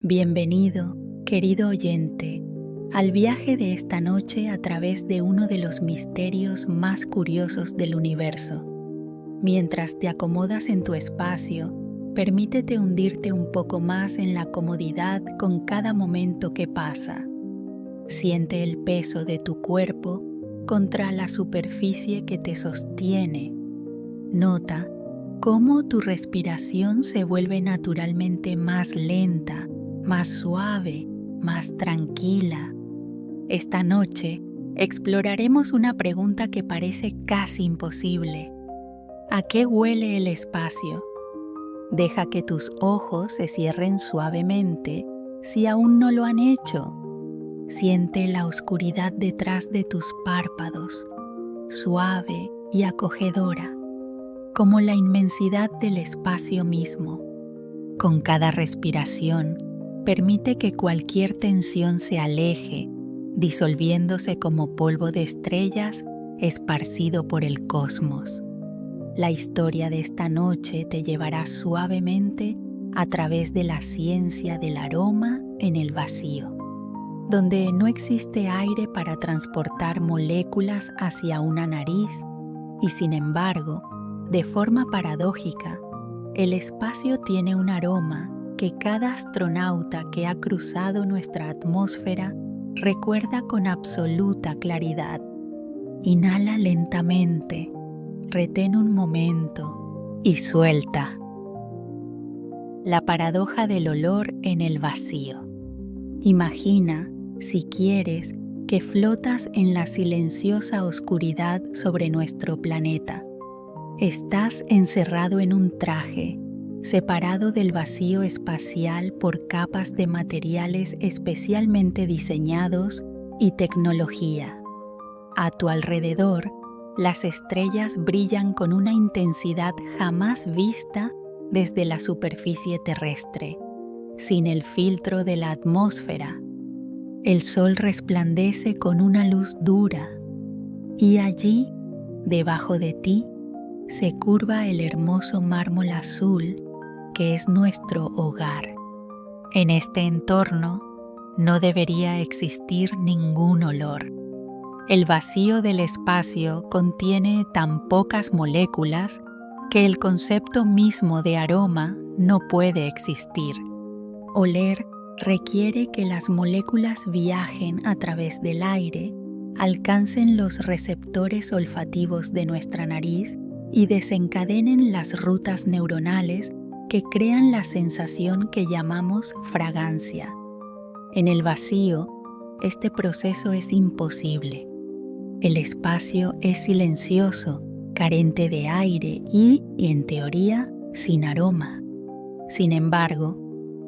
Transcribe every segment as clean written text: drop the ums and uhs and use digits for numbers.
Bienvenido, querido oyente, al viaje de esta noche a través de uno de los misterios más curiosos del universo. Mientras te acomodas en tu espacio, permítete hundirte un poco más en la comodidad con cada momento que pasa. Siente el peso de tu cuerpo contra la superficie que te sostiene. Nota cómo tu respiración se vuelve naturalmente más lenta, más suave, más tranquila. Esta noche exploraremos una pregunta que parece casi imposible. ¿A qué huele el espacio? Deja que tus ojos se cierren suavemente si aún no lo han hecho. Siente la oscuridad detrás de tus párpados, suave y acogedora, como la inmensidad del espacio mismo. Con cada respiración, permite que cualquier tensión se aleje, disolviéndose como polvo de estrellas esparcido por el cosmos. La historia de esta noche te llevará suavemente a través de la ciencia del aroma en el vacío, donde no existe aire para transportar moléculas hacia una nariz y, sin embargo, de forma paradójica, el espacio tiene un aroma que cada astronauta que ha cruzado nuestra atmósfera recuerda con absoluta claridad. Inhala lentamente, retén un momento y suelta. La paradoja del olor en el vacío. Imagina, si quieres, que flotas en la silenciosa oscuridad sobre nuestro planeta. Estás encerrado en un traje, separado del vacío espacial por capas de materiales especialmente diseñados y tecnología. A tu alrededor, las estrellas brillan con una intensidad jamás vista desde la superficie terrestre, sin el filtro de la atmósfera. El sol resplandece con una luz dura, y allí, debajo de ti, se curva el hermoso mármol azul que es nuestro hogar. En este entorno no debería existir ningún olor. El vacío del espacio contiene tan pocas moléculas que el concepto mismo de aroma no puede existir. Oler requiere que las moléculas viajen a través del aire, alcancen los receptores olfativos de nuestra nariz y desencadenen las rutas neuronales que crean la sensación que llamamos fragancia. En el vacío, este proceso es imposible. El espacio es silencioso, carente de aire y, en teoría, sin aroma. Sin embargo,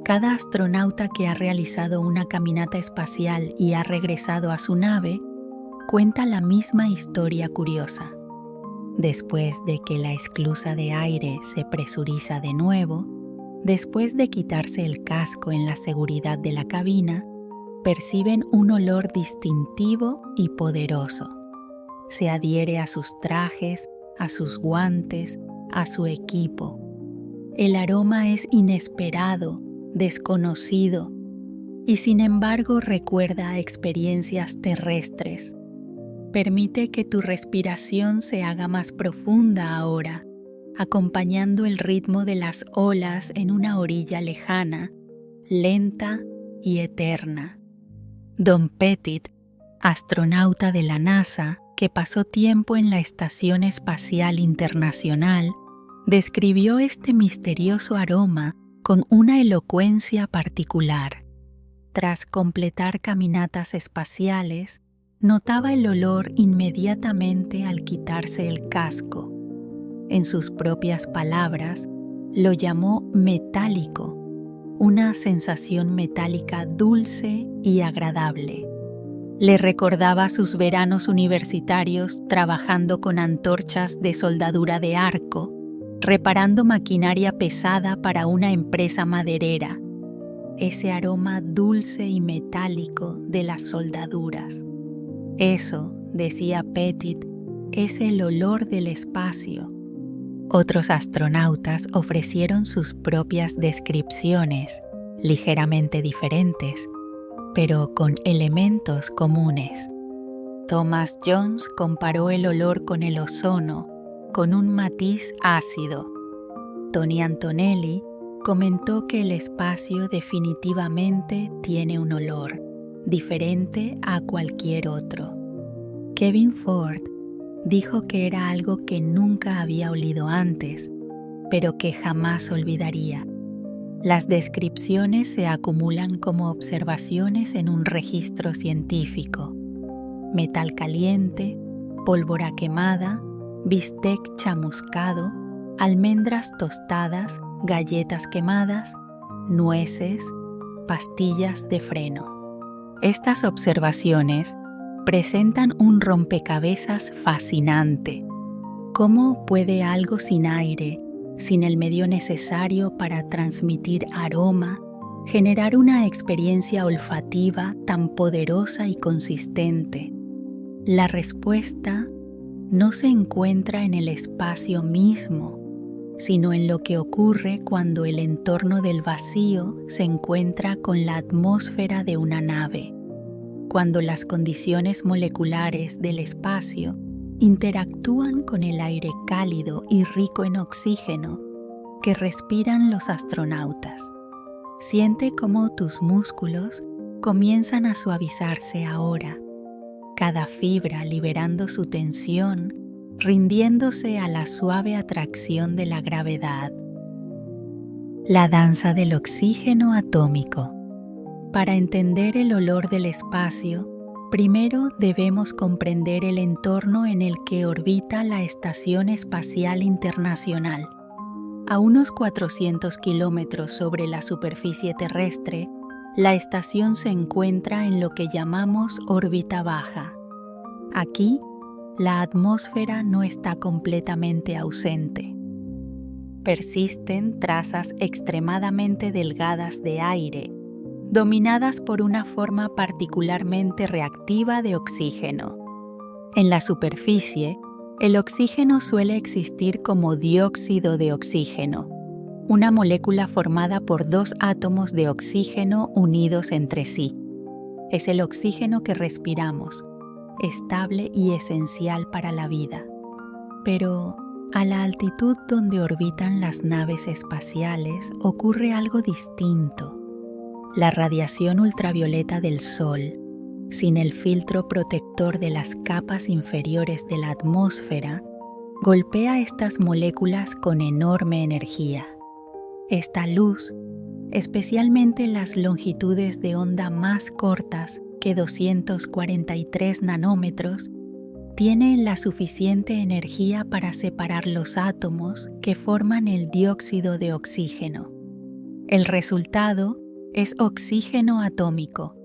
cada astronauta que ha realizado una caminata espacial y ha regresado a su nave cuenta la misma historia curiosa. Después de que la esclusa de aire se presuriza de nuevo, después de quitarse el casco en la seguridad de la cabina, perciben un olor distintivo y poderoso. Se adhiere a sus trajes, a sus guantes, a su equipo. El aroma es inesperado, desconocido, y sin embargo recuerda a experiencias terrestres. Permite que tu respiración se haga más profunda ahora, acompañando el ritmo de las olas en una orilla lejana, lenta y eterna. Don Pettit, astronauta de la NASA que pasó tiempo en la Estación Espacial Internacional, describió este misterioso aroma con una elocuencia particular. Tras completar caminatas espaciales, notaba el olor inmediatamente al quitarse el casco. En sus propias palabras, lo llamó metálico, una sensación metálica dulce y agradable. Le recordaba sus veranos universitarios trabajando con antorchas de soldadura de arco, reparando maquinaria pesada para una empresa maderera. Ese aroma dulce y metálico de las soldaduras. Eso, decía Pettit, es el olor del espacio. Otros astronautas ofrecieron sus propias descripciones ligeramente diferentes, pero con elementos comunes. Thomas Jones comparó el olor con el ozono, con un matiz ácido. Tony Antonelli comentó que el espacio definitivamente tiene un olor, diferente a cualquier otro. Kevin Ford dijo que era algo que nunca había olido antes, pero que jamás olvidaría. Las descripciones se acumulan como observaciones en un registro científico. Metal caliente, pólvora quemada, bistec chamuscado, almendras tostadas, galletas quemadas, nueces, pastillas de freno. Estas observaciones presentan un rompecabezas fascinante. ¿Cómo puede algo sin aire, sin el medio necesario para transmitir aroma, generar una experiencia olfativa tan poderosa y consistente? La respuesta no se encuentra en el espacio mismo, sino en lo que ocurre cuando el entorno del vacío se encuentra con la atmósfera de una nave, cuando las condiciones moleculares del espacio interactúan con el aire cálido y rico en oxígeno que respiran los astronautas. Siente cómo tus músculos comienzan a suavizarse ahora, cada fibra liberando su tensión, rindiéndose a la suave atracción de la gravedad. La danza del oxígeno atómico. Para entender el olor del espacio, primero debemos comprender el entorno en el que orbita la Estación Espacial Internacional. A unos 400 kilómetros sobre la superficie terrestre, la estación se encuentra en lo que llamamos órbita baja. Aquí, la atmósfera no está completamente ausente. Persisten trazas extremadamente delgadas de aire, dominadas por una forma particularmente reactiva de oxígeno. En la superficie, el oxígeno suele existir como dióxido de oxígeno, una molécula formada por dos átomos de oxígeno unidos entre sí. Es el oxígeno que respiramos, estable y esencial para la vida. Pero a la altitud donde orbitan las naves espaciales ocurre algo distinto. La radiación ultravioleta del Sol, sin el filtro protector de las capas inferiores de la atmósfera, golpea estas moléculas con enorme energía. Esta luz, especialmente las longitudes de onda más cortas que 243 nanómetros, tiene la suficiente energía para separar los átomos que forman el dióxido de oxígeno. El resultado es oxígeno atómico,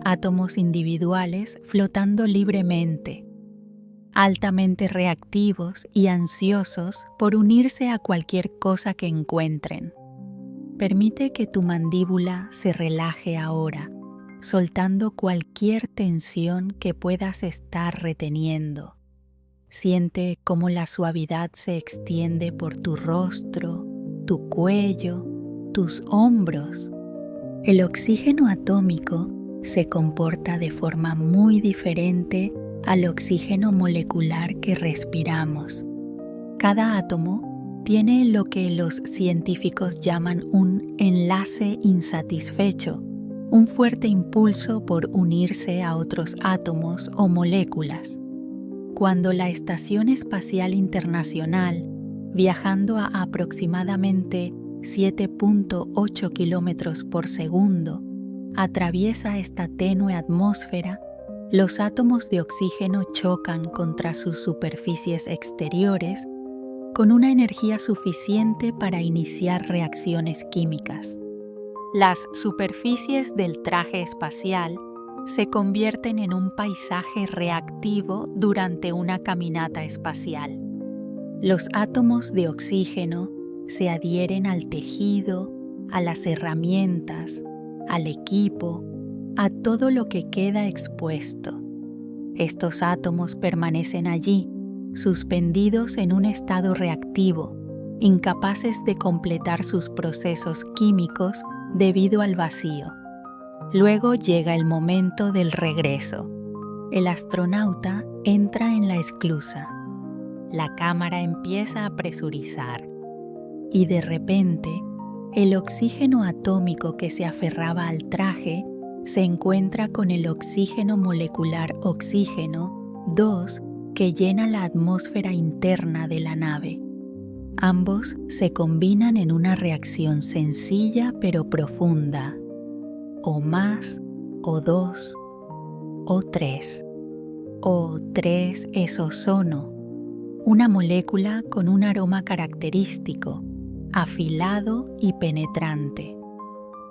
átomos individuales flotando libremente, altamente reactivos y ansiosos por unirse a cualquier cosa que encuentren. Permite que tu mandíbula se relaje ahora, soltando cualquier tensión que puedas estar reteniendo. Siente cómo la suavidad se extiende por tu rostro, tu cuello, tus hombros. El oxígeno atómico se comporta de forma muy diferente al oxígeno molecular que respiramos. Cada átomo tiene lo que los científicos llaman un enlace insatisfecho, un fuerte impulso por unirse a otros átomos o moléculas. Cuando la Estación Espacial Internacional, viajando a aproximadamente 7.8 kilómetros por segundo, atraviesa esta tenue atmósfera, los átomos de oxígeno chocan contra sus superficies exteriores con una energía suficiente para iniciar reacciones químicas. Las superficies del traje espacial se convierten en un paisaje reactivo durante una caminata espacial. Los átomos de oxígeno se adhieren al tejido, a las herramientas, al equipo, a todo lo que queda expuesto. Estos átomos permanecen allí, suspendidos en un estado reactivo, incapaces de completar sus procesos químicos debido al vacío. Luego llega el momento del regreso. El astronauta entra en la esclusa. La cámara empieza a presurizar y de repente el oxígeno atómico que se aferraba al traje se encuentra con el oxígeno molecular oxígeno 2 que llena la atmósfera interna de la nave. Ambos se combinan en una reacción sencilla pero profunda, o más, o dos, o tres. O3 es ozono, una molécula con un aroma característico, afilado y penetrante,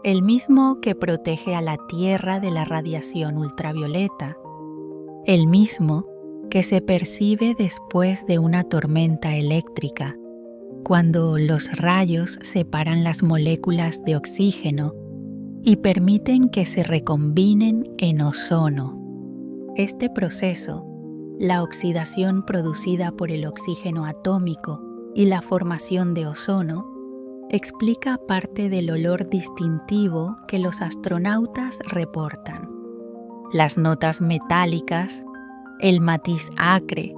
el mismo que protege a la Tierra de la radiación ultravioleta, el mismo que se percibe después de una tormenta eléctrica, cuando los rayos separan las moléculas de oxígeno y permiten que se recombinen en ozono. Este proceso, la oxidación producida por el oxígeno atómico y la formación de ozono, explica parte del olor distintivo que los astronautas reportan. Las notas metálicas, el matiz acre,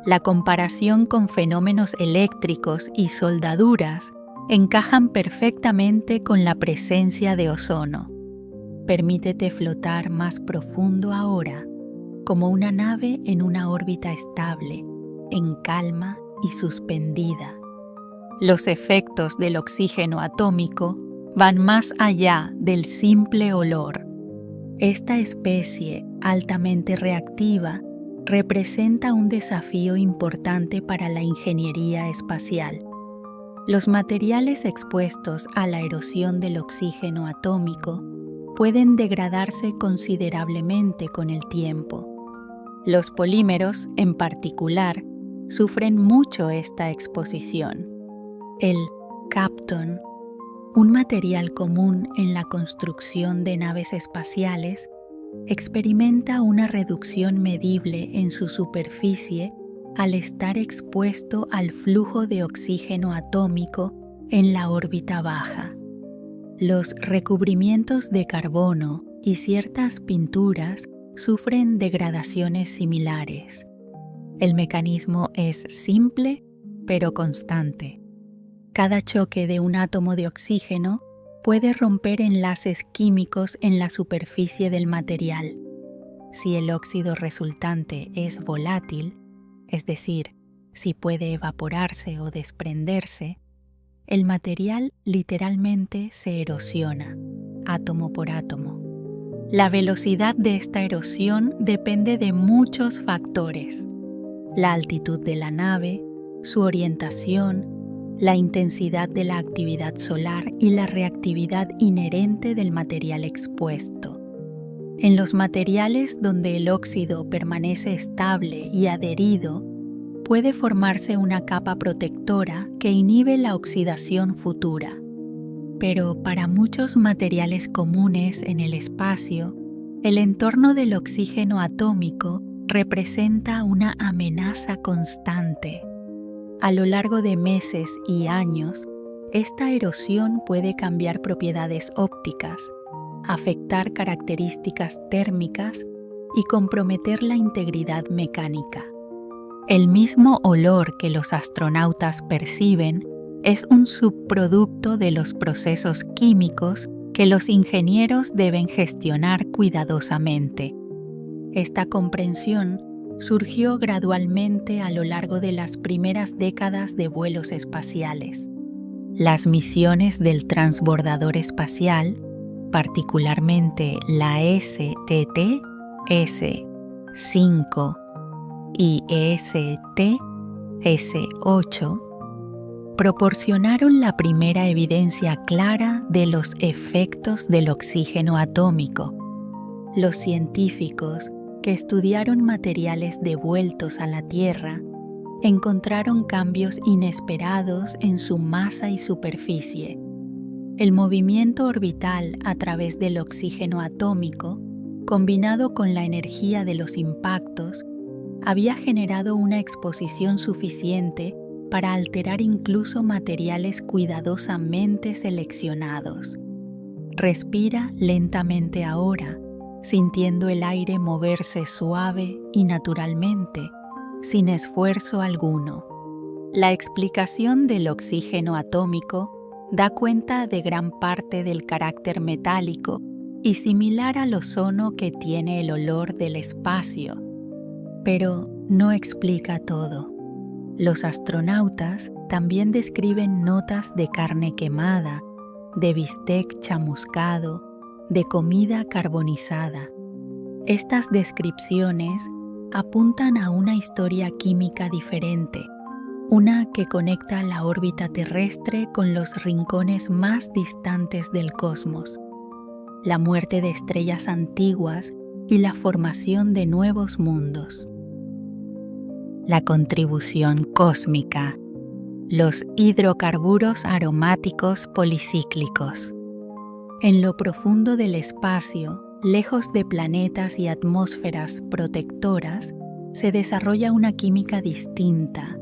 la comparación con fenómenos eléctricos y soldaduras encajan perfectamente con la presencia de ozono. Permítete flotar más profundo ahora, como una nave en una órbita estable, en calma y suspendida. Los efectos del oxígeno atómico van más allá del simple olor. Esta especie altamente reactiva representa un desafío importante para la ingeniería espacial. Los materiales expuestos a la erosión del oxígeno atómico pueden degradarse considerablemente con el tiempo. Los polímeros, en particular, sufren mucho esta exposición. El Kapton, un material común en la construcción de naves espaciales, experimenta una reducción medible en su superficie al estar expuesto al flujo de oxígeno atómico en la órbita baja. Los recubrimientos de carbono y ciertas pinturas sufren degradaciones similares. El mecanismo es simple pero constante. Cada choque de un átomo de oxígeno puede romper enlaces químicos en la superficie del material. Si el óxido resultante es volátil, es decir, si puede evaporarse o desprenderse, el material literalmente se erosiona, átomo por átomo. La velocidad de esta erosión depende de muchos factores: la altitud de la nave, su orientación, la intensidad de la actividad solar y la reactividad inherente del material expuesto. En los materiales donde el óxido permanece estable y adherido, puede formarse una capa protectora que inhibe la oxidación futura. Pero para muchos materiales comunes en el espacio, el entorno del oxígeno atómico representa una amenaza constante. A lo largo de meses y años, esta erosión puede cambiar propiedades ópticas, afectar características térmicas y comprometer la integridad mecánica. El mismo olor que los astronautas perciben es un subproducto de los procesos químicos que los ingenieros deben gestionar cuidadosamente. Esta comprensión surgió gradualmente a lo largo de las primeras décadas de vuelos espaciales. Las misiones del transbordador espacial, particularmente la STT, S5 y ST, S8, proporcionaron la primera evidencia clara de los efectos del oxígeno atómico. Los científicos que estudiaron materiales devueltos a la Tierra encontraron cambios inesperados en su masa y superficie. El movimiento orbital a través del oxígeno atómico, combinado con la energía de los impactos, había generado una exposición suficiente para alterar incluso materiales cuidadosamente seleccionados. Respira lentamente ahora, sintiendo el aire moverse suave y naturalmente, sin esfuerzo alguno. La explicación del oxígeno atómico da cuenta de gran parte del carácter metálico y similar al ozono que tiene el olor del espacio, pero no explica todo. Los astronautas también describen notas de carne quemada, de bistec chamuscado, de comida carbonizada. Estas descripciones apuntan a una historia química diferente, una que conecta la órbita terrestre con los rincones más distantes del cosmos, la muerte de estrellas antiguas y la formación de nuevos mundos. La contribución cósmica. Los hidrocarburos aromáticos policíclicos. En lo profundo del espacio, lejos de planetas y atmósferas protectoras, se desarrolla una química distinta.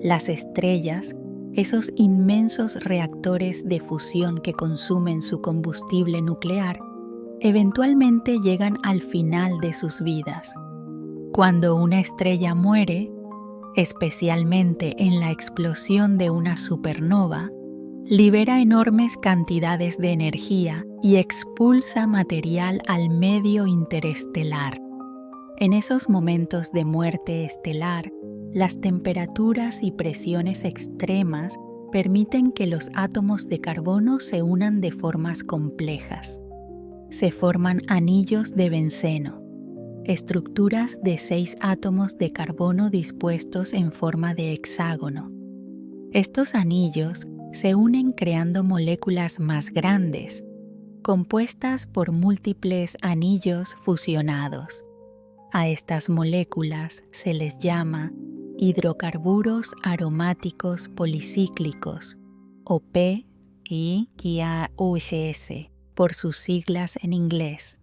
Las estrellas, esos inmensos reactores de fusión que consumen su combustible nuclear, eventualmente llegan al final de sus vidas. Cuando una estrella muere, especialmente en la explosión de una supernova, libera enormes cantidades de energía y expulsa material al medio interestelar. En esos momentos de muerte estelar, las temperaturas y presiones extremas permiten que los átomos de carbono se unan de formas complejas. Se forman anillos de benceno, estructuras de 6 átomos de carbono dispuestos en forma de hexágono. Estos anillos se unen creando moléculas más grandes, compuestas por múltiples anillos fusionados. A estas moléculas se les llama hidrocarburos aromáticos policíclicos, o PIUS, por sus siglas en inglés.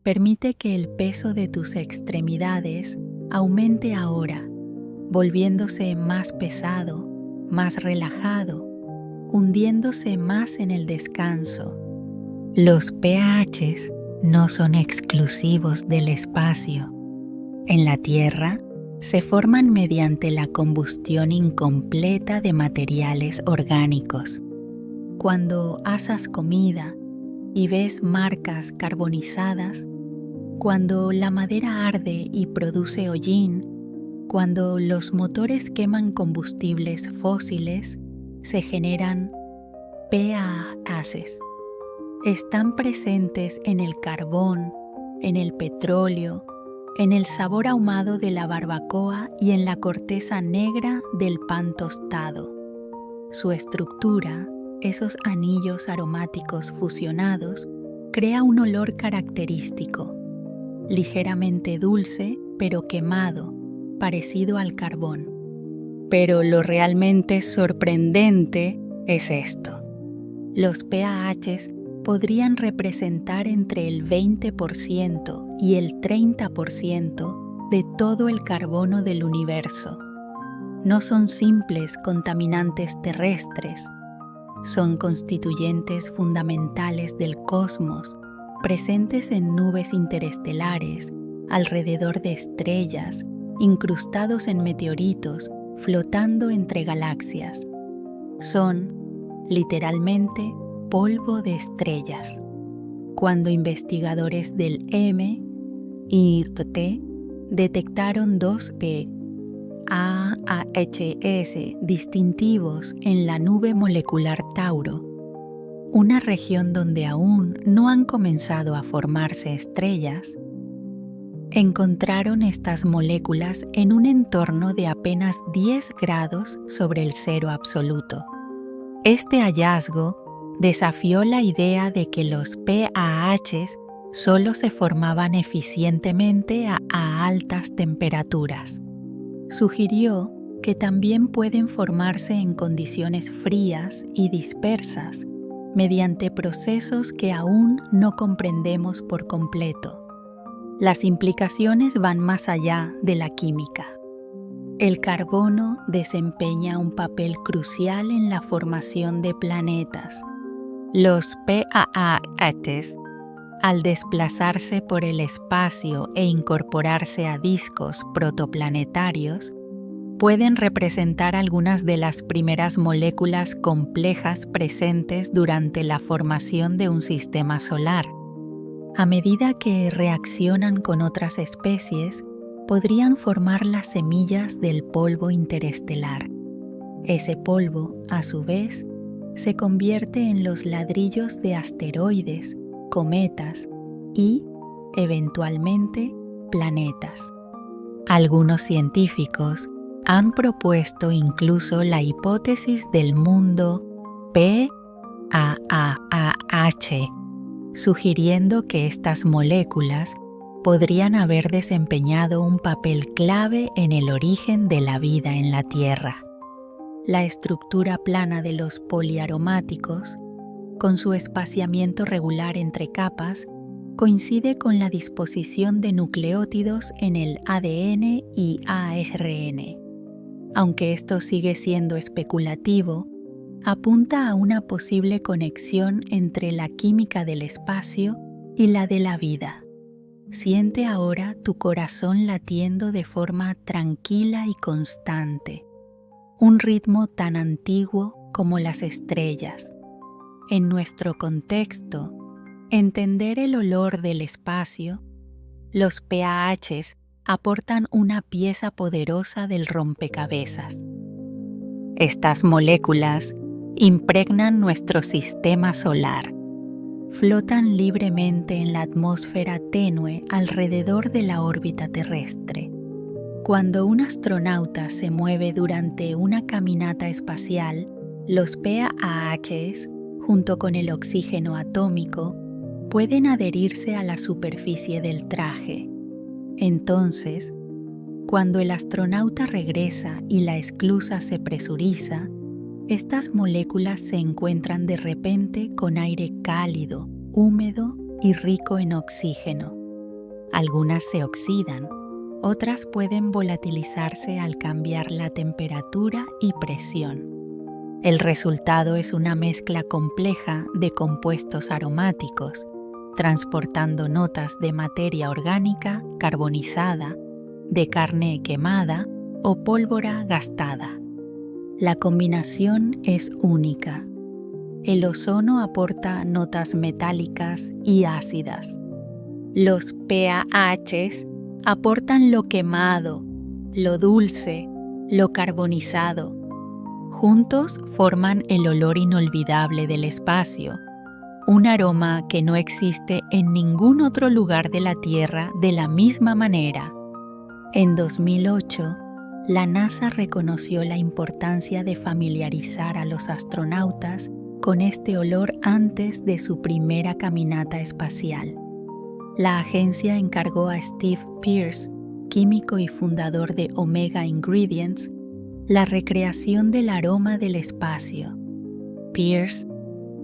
Permite que el peso de tus extremidades aumente ahora, volviéndose más pesado, más relajado, hundiéndose más en el descanso. Los pHs no son exclusivos del espacio. En la Tierra, se forman mediante la combustión incompleta de materiales orgánicos. Cuando asas comida y ves marcas carbonizadas, cuando la madera arde y produce hollín, cuando los motores queman combustibles fósiles, se generan PAHs. Están presentes en el carbón, en el petróleo, en el sabor ahumado de la barbacoa y en la corteza negra del pan tostado. Su estructura, esos anillos aromáticos fusionados, crea un olor característico, ligeramente dulce pero quemado, parecido al carbón. Pero lo realmente sorprendente es esto. Los pAHs podrían representar entre el 20% y el 30% de todo el carbono del universo. No son simples contaminantes terrestres, son constituyentes fundamentales del cosmos, presentes en nubes interestelares, alrededor de estrellas, incrustados en meteoritos, flotando entre galaxias. Son, literalmente, polvo de estrellas. Cuando investigadores del MIT detectaron 2 pAHs distintivos en la nube molecular Tauro, una región donde aún no han comenzado a formarse estrellas, encontraron estas moléculas en un entorno de apenas 10 grados sobre el cero absoluto. Este hallazgo desafió la idea de que los pAHs solo se formaban eficientemente a altas temperaturas. Sugirió que también pueden formarse en condiciones frías y dispersas, mediante procesos que aún no comprendemos por completo. Las implicaciones van más allá de la química. El carbono desempeña un papel crucial en la formación de planetas. Los PAHs, al desplazarse por el espacio e incorporarse a discos protoplanetarios, pueden representar algunas de las primeras moléculas complejas presentes durante la formación de un sistema solar. A medida que reaccionan con otras especies, podrían formar las semillas del polvo interestelar. Ese polvo, a su vez, se convierte en los ladrillos de asteroides, cometas y, eventualmente, planetas. Algunos científicos han propuesto incluso la hipótesis del mundo PAAH, sugiriendo que estas moléculas podrían haber desempeñado un papel clave en el origen de la vida en la Tierra. La estructura plana de los poliaromáticos, con su espaciamiento regular entre capas, coincide con la disposición de nucleótidos en el ADN y ARN. Aunque esto sigue siendo especulativo, apunta a una posible conexión entre la química del espacio y la de la vida. Siente ahora tu corazón latiendo de forma tranquila y constante, un ritmo tan antiguo como las estrellas. En nuestro contexto, entender el olor del espacio, los PAHs aportan una pieza poderosa del rompecabezas. Estas moléculas impregnan nuestro sistema solar. Flotan libremente en la atmósfera tenue alrededor de la órbita terrestre. Cuando un astronauta se mueve durante una caminata espacial, los PAHs, junto con el oxígeno atómico, pueden adherirse a la superficie del traje. Entonces, cuando el astronauta regresa y la esclusa se presuriza, estas moléculas se encuentran de repente con aire cálido, húmedo y rico en oxígeno. Algunas se oxidan, otras pueden volatilizarse al cambiar la temperatura y presión. El resultado es una mezcla compleja de compuestos aromáticos, transportando notas de materia orgánica carbonizada, de carne quemada o pólvora gastada. La combinación es única. El ozono aporta notas metálicas y ácidas. Los PAHs aportan lo quemado, lo dulce, lo carbonizado. Juntos forman el olor inolvidable del espacio, un aroma que no existe en ningún otro lugar de la Tierra de la misma manera. En 2008, la NASA reconoció la importancia de familiarizar a los astronautas con este olor antes de su primera caminata espacial. La agencia encargó a Steve Pearce, químico y fundador de Omega Ingredients, la recreación del aroma del espacio. Pearce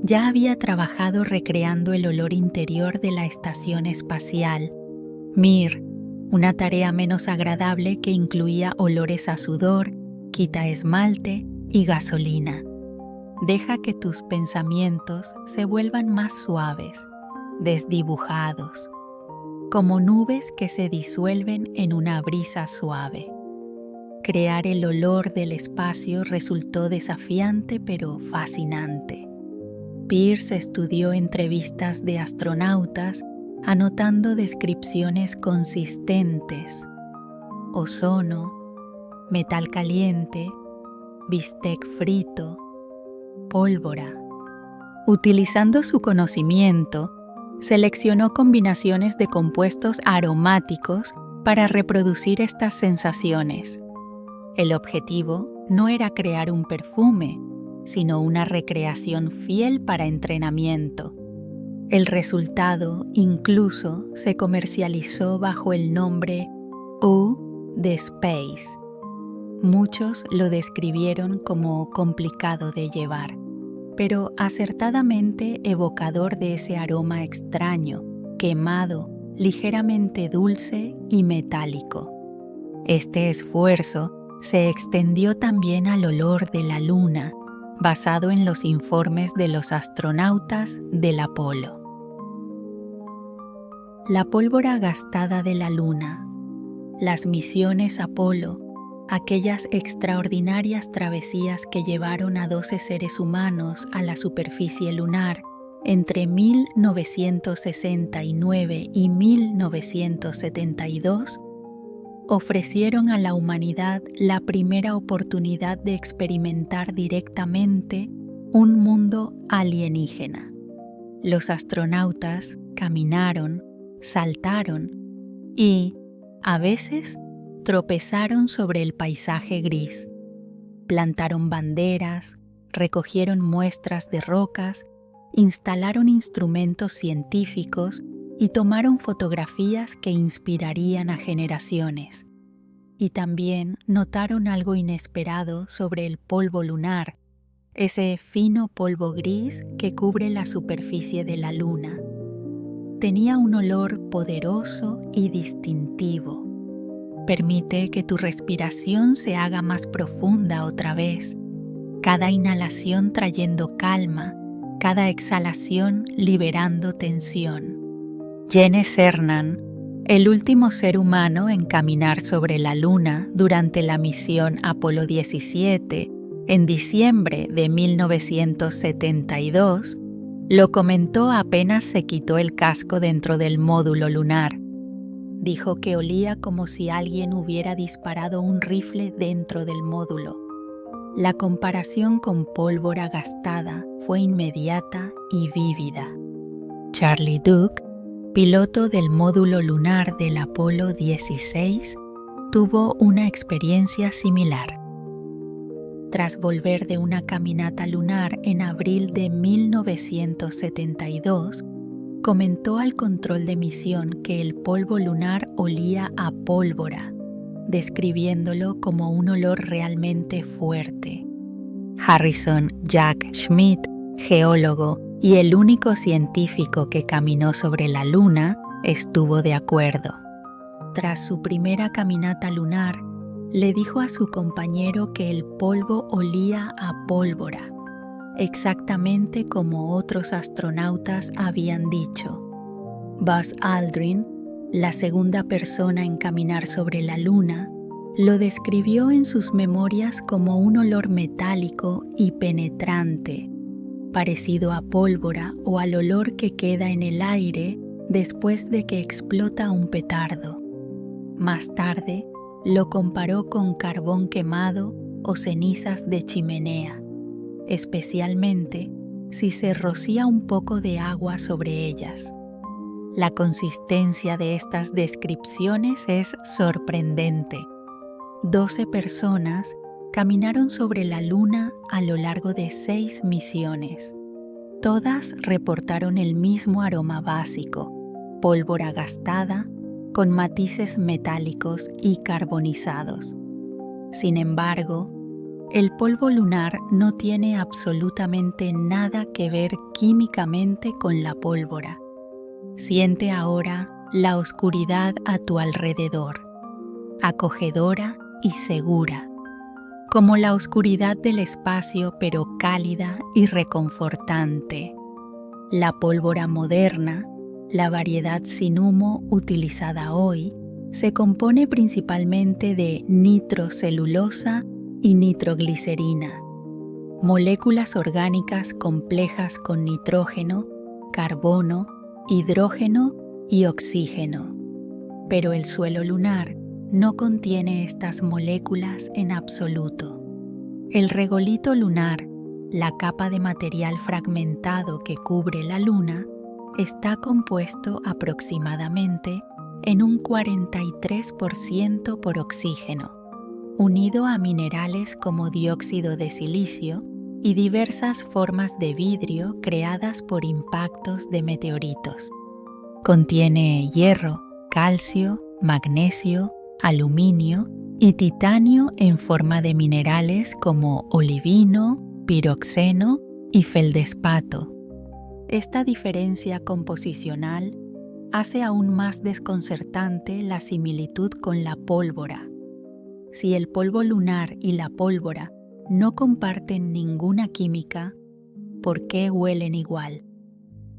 ya había trabajado recreando el olor interior de la estación espacial, Mir, una tarea menos agradable que incluía olores a sudor, quita esmalte y gasolina. Deja que tus pensamientos se vuelvan más suaves, desdibujados, como nubes que se disuelven en una brisa suave. Crear el olor del espacio resultó desafiante pero fascinante. Pearce estudió entrevistas de astronautas, anotando descripciones consistentes: ozono, metal caliente, bistec frito, pólvora. Utilizando su conocimiento, seleccionó combinaciones de compuestos aromáticos para reproducir estas sensaciones. El objetivo no era crear un perfume, sino una recreación fiel para entrenamiento. El resultado incluso se comercializó bajo el nombre Eau de Space. Muchos lo describieron como complicado de llevar, pero acertadamente evocador de ese aroma extraño, quemado, ligeramente dulce y metálico. Este esfuerzo se extendió también al olor de la luna, basado en los informes de los astronautas del Apolo. La pólvora gastada de la Luna. Las misiones Apolo, aquellas extraordinarias travesías que llevaron a 12 seres humanos a la superficie lunar entre 1969 y 1972, ofrecieron a la humanidad la primera oportunidad de experimentar directamente un mundo alienígena. Los astronautas caminaron, saltaron y, a veces, tropezaron sobre el paisaje gris. Plantaron banderas, recogieron muestras de rocas, instalaron instrumentos científicos y tomaron fotografías que inspirarían a generaciones. Y también notaron algo inesperado sobre el polvo lunar, ese fino polvo gris que cubre la superficie de la Luna. Tenía un olor poderoso y distintivo. Permite que tu respiración se haga más profunda otra vez, cada inhalación trayendo calma, cada exhalación liberando tensión. Gene Cernan, el último ser humano en caminar sobre la Luna durante la misión Apolo 17 en diciembre de 1972, lo comentó apenas se quitó el casco dentro del módulo lunar. Dijo que olía como si alguien hubiera disparado un rifle dentro del módulo. La comparación con pólvora gastada fue inmediata y vívida. Charlie Duke, piloto del módulo lunar del Apolo 16, tuvo una experiencia similar. Tras volver de una caminata lunar en abril de 1972, comentó al control de misión que el polvo lunar olía a pólvora, describiéndolo como un olor realmente fuerte. Harrison Jack Schmitt, geólogo y el único científico que caminó sobre la Luna, estuvo de acuerdo. Tras su primera caminata lunar, le dijo a su compañero que el polvo olía a pólvora, exactamente como otros astronautas habían dicho. Buzz Aldrin, la segunda persona en caminar sobre la Luna, lo describió en sus memorias como un olor metálico y penetrante, parecido a pólvora o al olor que queda en el aire después de que explota un petardo. Más tarde, lo comparó con carbón quemado o cenizas de chimenea, especialmente si se rocía un poco de agua sobre ellas. La consistencia de estas descripciones es sorprendente. 12 personas caminaron sobre la Luna a lo largo de 6 misiones. Todas reportaron el mismo aroma básico, pólvora gastada, con matices metálicos y carbonizados. Sin embargo, el polvo lunar no tiene absolutamente nada que ver químicamente con la pólvora. Siente ahora la oscuridad a tu alrededor, acogedora y segura, como la oscuridad del espacio, pero cálida y reconfortante. La pólvora moderna, la variedad sin humo utilizada hoy, se compone principalmente de nitrocelulosa y nitroglicerina, moléculas orgánicas complejas con nitrógeno, carbono, hidrógeno y oxígeno. Pero el suelo lunar no contiene estas moléculas en absoluto. El regolito lunar, la capa de material fragmentado que cubre la Luna, está compuesto aproximadamente en un 43% por oxígeno, unido a minerales como dióxido de silicio y diversas formas de vidrio creadas por impactos de meteoritos. Contiene hierro, calcio, magnesio, aluminio y titanio en forma de minerales como olivino, piroxeno y feldespato. Esta diferencia composicional hace aún más desconcertante la similitud con la pólvora. Si el polvo lunar y la pólvora no comparten ninguna química, ¿por qué huelen igual?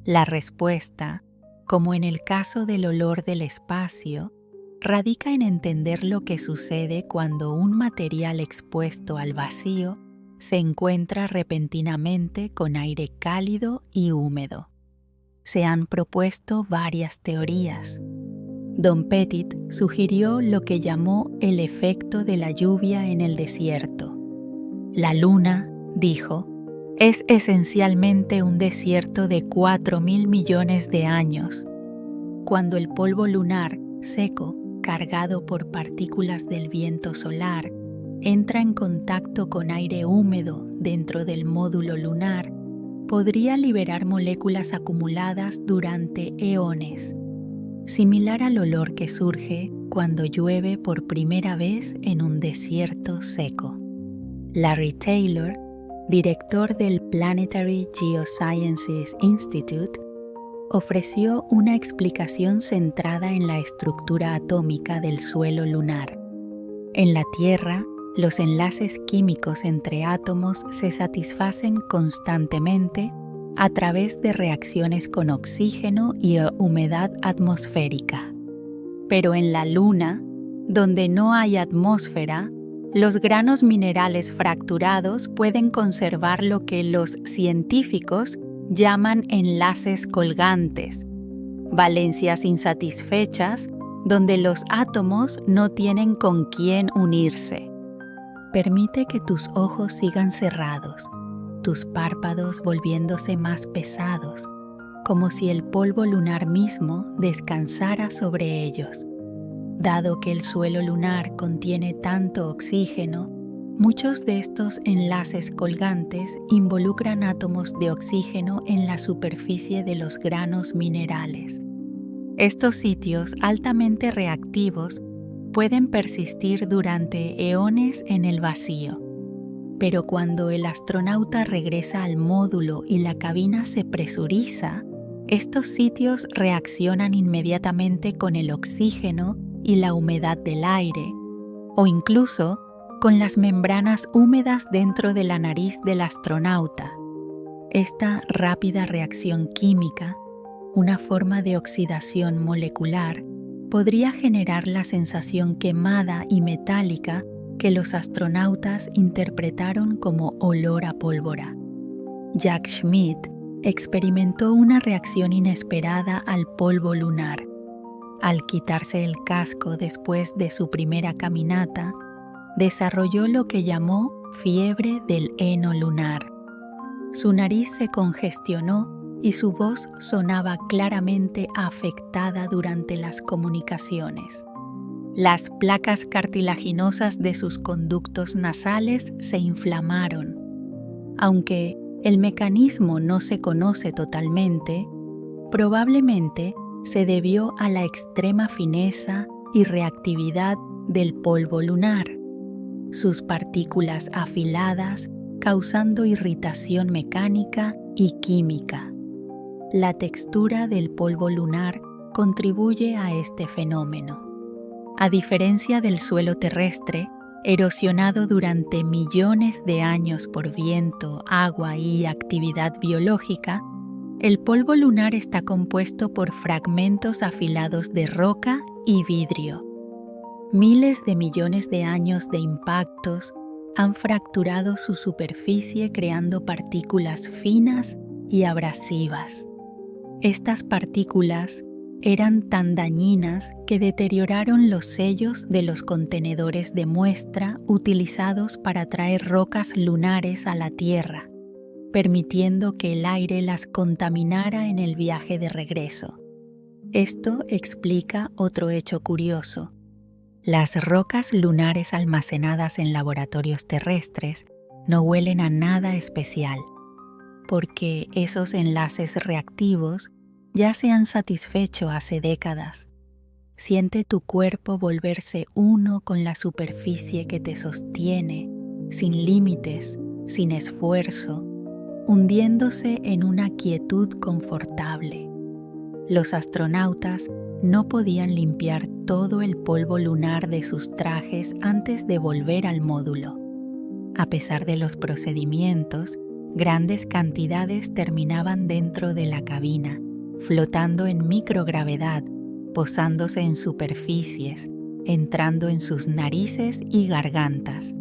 La respuesta, como en el caso del olor del espacio, radica en entender lo que sucede cuando un material expuesto al vacío se encuentra repentinamente con aire cálido y húmedo. Se han propuesto varias teorías. Don Pettit sugirió lo que llamó el efecto de la lluvia en el desierto. La Luna, dijo, es esencialmente un desierto de 4.000 millones de años. Cuando el polvo lunar, seco, cargado por partículas del viento solar, entra en contacto con aire húmedo dentro del módulo lunar, podría liberar moléculas acumuladas durante eones, similar al olor que surge cuando llueve por primera vez en un desierto seco. Larry Taylor, director del Planetary Geosciences Institute, ofreció una explicación centrada en la estructura atómica del suelo lunar. En la Tierra, los enlaces químicos entre átomos se satisfacen constantemente a través de reacciones con oxígeno y humedad atmosférica. Pero en la Luna, donde no hay atmósfera, los granos minerales fracturados pueden conservar lo que los científicos llaman enlaces colgantes, valencias insatisfechas donde los átomos no tienen con quién unirse. Permite que tus ojos sigan cerrados, tus párpados volviéndose más pesados, como si el polvo lunar mismo descansara sobre ellos. Dado que el suelo lunar contiene tanto oxígeno, muchos de estos enlaces colgantes involucran átomos de oxígeno en la superficie de los granos minerales. Estos sitios altamente reactivos pueden persistir durante eones en el vacío, pero cuando el astronauta regresa al módulo y la cabina se presuriza, estos sitios reaccionan inmediatamente con el oxígeno y la humedad del aire, o incluso con las membranas húmedas dentro de la nariz del astronauta. Esta rápida reacción química, una forma de oxidación molecular, podría generar la sensación quemada y metálica que los astronautas interpretaron como olor a pólvora. Jack Schmitt experimentó una reacción inesperada al polvo lunar. Al quitarse el casco después de su primera caminata, desarrolló lo que llamó fiebre del heno lunar. Su nariz se congestionó y su voz sonaba claramente afectada durante las comunicaciones. Las placas cartilaginosas de sus conductos nasales se inflamaron. Aunque el mecanismo no se conoce totalmente, probablemente se debió a la extrema fineza y reactividad del polvo lunar, sus partículas afiladas causando irritación mecánica y química. La textura del polvo lunar contribuye a este fenómeno. A diferencia del suelo terrestre, erosionado durante millones de años por viento, agua y actividad biológica, el polvo lunar está compuesto por fragmentos afilados de roca y vidrio. Miles de millones de años de impactos han fracturado su superficie creando partículas finas y abrasivas. Estas partículas eran tan dañinas que deterioraron los sellos de los contenedores de muestra utilizados para traer rocas lunares a la Tierra, permitiendo que el aire las contaminara en el viaje de regreso. Esto explica otro hecho curioso. Las rocas lunares almacenadas en laboratorios terrestres no huelen a nada especial, porque esos enlaces reactivos ya se han satisfecho hace décadas. Siente tu cuerpo volverse uno con la superficie que te sostiene, sin límites, sin esfuerzo, hundiéndose en una quietud confortable. Los astronautas no podían limpiar todo el polvo lunar de sus trajes antes de volver al módulo. A pesar de los procedimientos, grandes cantidades terminaban dentro de la cabina, flotando en microgravedad, posándose en superficies, entrando en sus narices y gargantas.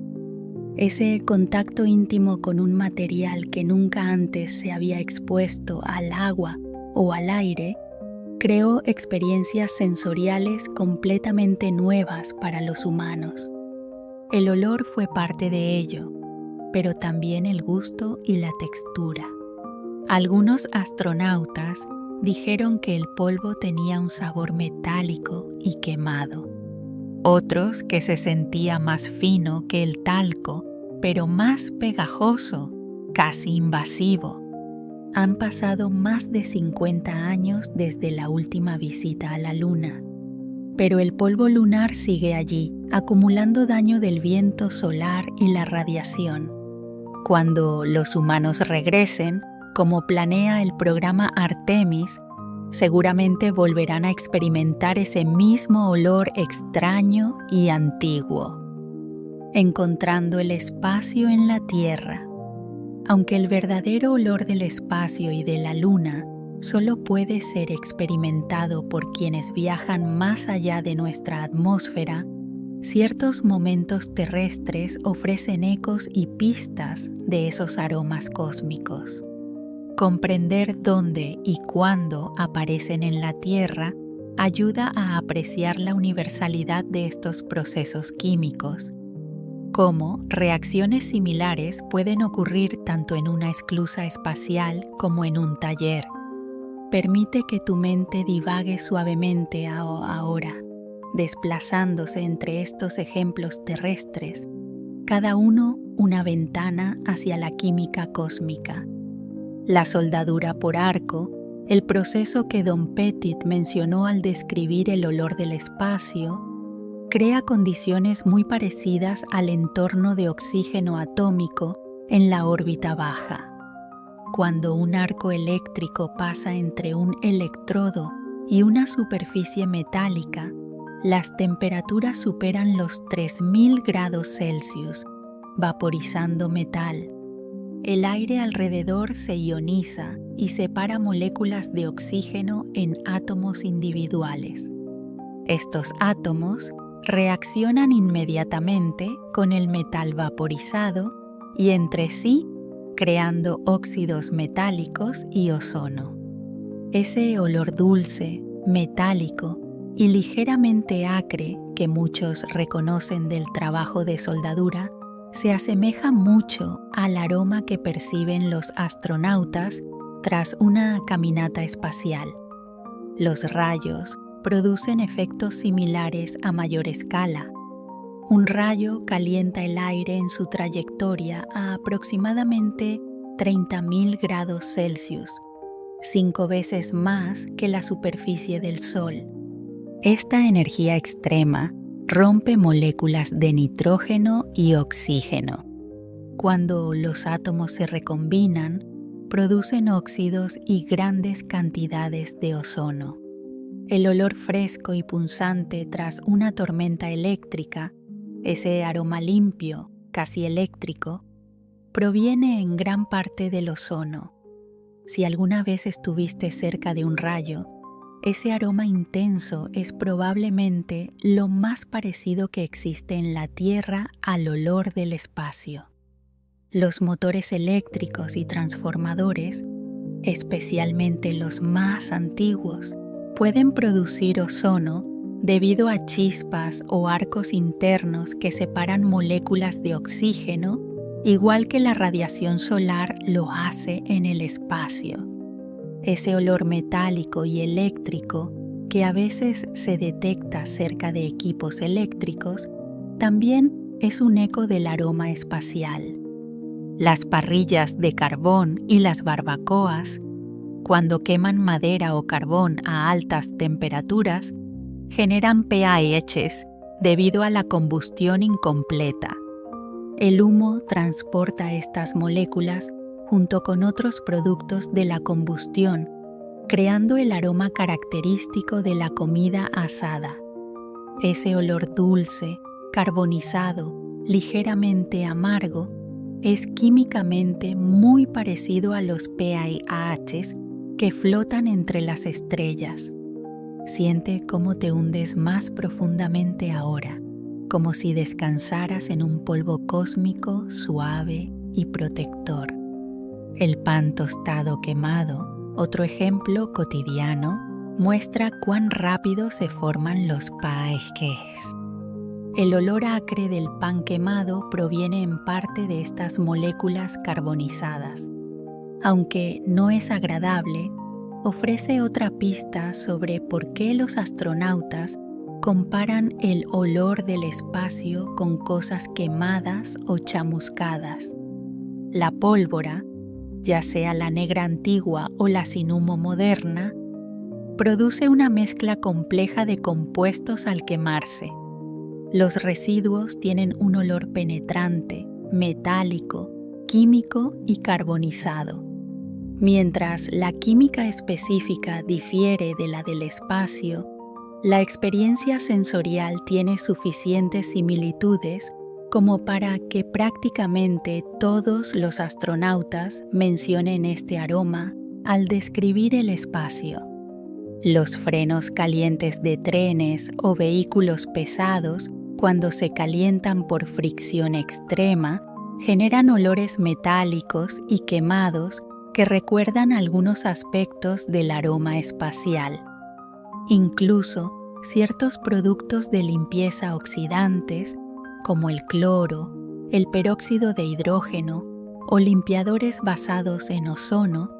Ese contacto íntimo con un material que nunca antes se había expuesto al agua o al aire creó experiencias sensoriales completamente nuevas para los humanos. El olor fue parte de ello, pero también el gusto y la textura. Algunos astronautas dijeron que el polvo tenía un sabor metálico y quemado. Otros que se sentía más fino que el talco, pero más pegajoso, casi invasivo. Han pasado más de 50 años desde la última visita a la Luna, pero el polvo lunar sigue allí, acumulando daño del viento solar y la radiación. Cuando los humanos regresen, como planea el programa Artemis, seguramente volverán a experimentar ese mismo olor extraño y antiguo, encontrando el espacio en la Tierra. Aunque el verdadero olor del espacio y de la Luna solo puede ser experimentado por quienes viajan más allá de nuestra atmósfera, ciertos momentos terrestres ofrecen ecos y pistas de esos aromas cósmicos. Comprender dónde y cuándo aparecen en la Tierra ayuda a apreciar la universalidad de estos procesos químicos, cómo reacciones similares pueden ocurrir tanto en una esclusa espacial como en un taller. Permite que tu mente divague suavemente ahora, desplazándose entre estos ejemplos terrestres, cada uno una ventana hacia la química cósmica. La soldadura por arco, el proceso que Don Pettit mencionó al describir el olor del espacio, crea condiciones muy parecidas al entorno de oxígeno atómico en la órbita baja. Cuando un arco eléctrico pasa entre un electrodo y una superficie metálica, las temperaturas superan los 3000 grados Celsius, vaporizando metal. El aire alrededor se ioniza y separa moléculas de oxígeno en átomos individuales. Estos átomos reaccionan inmediatamente con el metal vaporizado y entre sí creando óxidos metálicos y ozono. Ese olor dulce, metálico y ligeramente acre que muchos reconocen del trabajo de soldadura se asemeja mucho al aroma que perciben los astronautas tras una caminata espacial. Los rayos producen efectos similares a mayor escala. Un rayo calienta el aire en su trayectoria a aproximadamente 30.000 grados Celsius, 5 veces más que la superficie del Sol. Esta energía extrema rompe moléculas de nitrógeno y oxígeno. Cuando los átomos se recombinan, producen óxidos y grandes cantidades de ozono. El olor fresco y punzante tras una tormenta eléctrica, ese aroma limpio, casi eléctrico, proviene en gran parte del ozono. Si alguna vez estuviste cerca de un rayo, ese aroma intenso es probablemente lo más parecido que existe en la Tierra al olor del espacio. Los motores eléctricos y transformadores, especialmente los más antiguos, pueden producir ozono debido a chispas o arcos internos que separan moléculas de oxígeno, igual que la radiación solar lo hace en el espacio. Ese olor metálico y eléctrico que a veces se detecta cerca de equipos eléctricos también es un eco del aroma espacial. Las parrillas de carbón y las barbacoas, cuando queman madera o carbón a altas temperaturas, generan PAHs debido a la combustión incompleta. El humo transporta estas moléculas junto con otros productos de la combustión, creando el aroma característico de la comida asada. Ese olor dulce, carbonizado, ligeramente amargo, es químicamente muy parecido a los PAHs que flotan entre las estrellas. Siente cómo te hundes más profundamente ahora, como si descansaras en un polvo cósmico suave y protector. El pan tostado quemado, otro ejemplo cotidiano, muestra cuán rápido se forman los PAHs. El olor acre del pan quemado proviene en parte de estas moléculas carbonizadas. Aunque no es agradable, ofrece otra pista sobre por qué los astronautas comparan el olor del espacio con cosas quemadas o chamuscadas. La pólvora, ya sea la negra antigua o la sin humo moderna, produce una mezcla compleja de compuestos al quemarse. Los residuos tienen un olor penetrante, metálico, químico y carbonizado. Mientras la química específica difiere de la del espacio, la experiencia sensorial tiene suficientes similitudes como para que prácticamente todos los astronautas mencionen este aroma al describir el espacio. Los frenos calientes de trenes o vehículos pesados, cuando se calientan por fricción extrema, generan olores metálicos y quemados que recuerdan algunos aspectos del aroma espacial. Incluso ciertos productos de limpieza oxidantes, como el cloro, el peróxido de hidrógeno o limpiadores basados en ozono,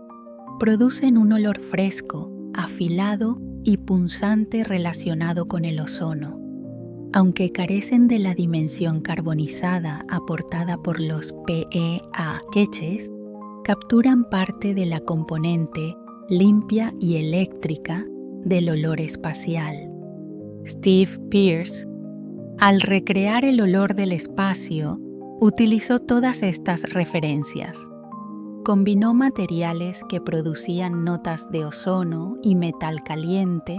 producen un olor fresco, afilado y punzante relacionado con el ozono. Aunque carecen de la dimensión carbonizada aportada por los PAHs, capturan parte de la componente limpia y eléctrica del olor espacial. Steve Pearce, al recrear el olor del espacio, utilizó todas estas referencias. Combinó materiales que producían notas de ozono y metal caliente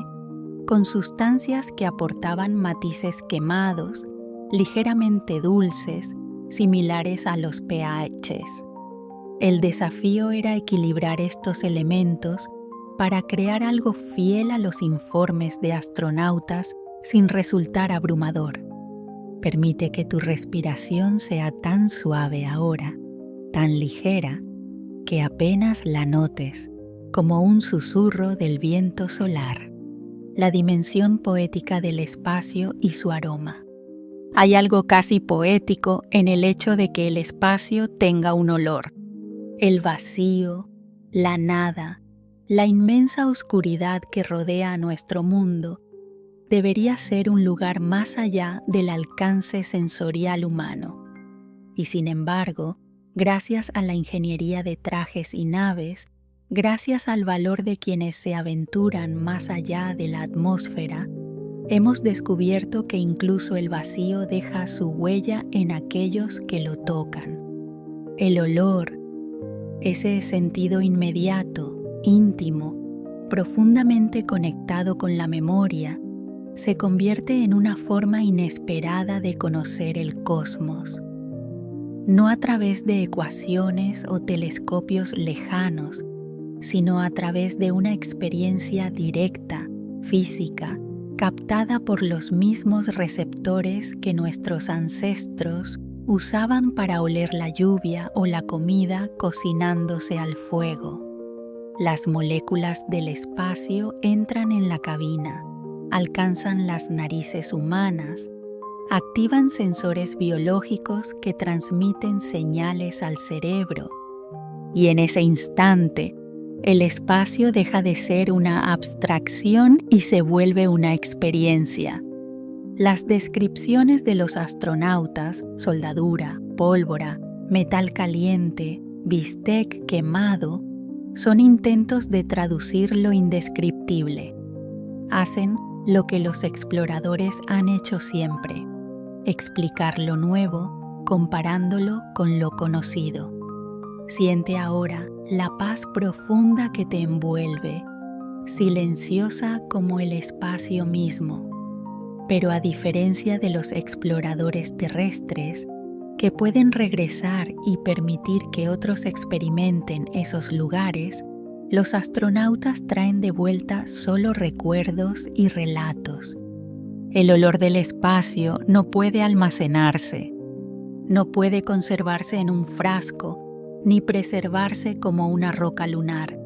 con sustancias que aportaban matices quemados, ligeramente dulces, similares a los PAHs. El desafío era equilibrar estos elementos para crear algo fiel a los informes de astronautas sin resultar abrumador. Permite que tu respiración sea tan suave ahora, tan ligera, que apenas la notes, como un susurro del viento solar. La dimensión poética del espacio y su aroma. Hay algo casi poético en el hecho de que el espacio tenga un olor. El vacío, la nada, la inmensa oscuridad que rodea a nuestro mundo debería ser un lugar más allá del alcance sensorial humano. Y sin embargo, gracias a la ingeniería de trajes y naves, gracias al valor de quienes se aventuran más allá de la atmósfera, hemos descubierto que incluso el vacío deja su huella en aquellos que lo tocan. El olor, ese sentido inmediato, íntimo, profundamente conectado con la memoria, se convierte en una forma inesperada de conocer el cosmos. No a través de ecuaciones o telescopios lejanos, sino a través de una experiencia directa, física, captada por los mismos receptores que nuestros ancestros usaban para oler la lluvia o la comida cocinándose al fuego. Las moléculas del espacio entran en la cabina, alcanzan las narices humanas, activan sensores biológicos que transmiten señales al cerebro, y en ese instante, el espacio deja de ser una abstracción y se vuelve una experiencia. Las descripciones de los astronautas, soldadura, pólvora, metal caliente, bistec quemado, son intentos de traducir lo indescriptible. Hacen lo que los exploradores han hecho siempre: explicar lo nuevo comparándolo con lo conocido. Siente ahora la paz profunda que te envuelve, silenciosa como el espacio mismo. Pero a diferencia de los exploradores terrestres, que pueden regresar y permitir que otros experimenten esos lugares, los astronautas traen de vuelta solo recuerdos y relatos. El olor del espacio no puede almacenarse, no puede conservarse en un frasco, ni preservarse como una roca lunar.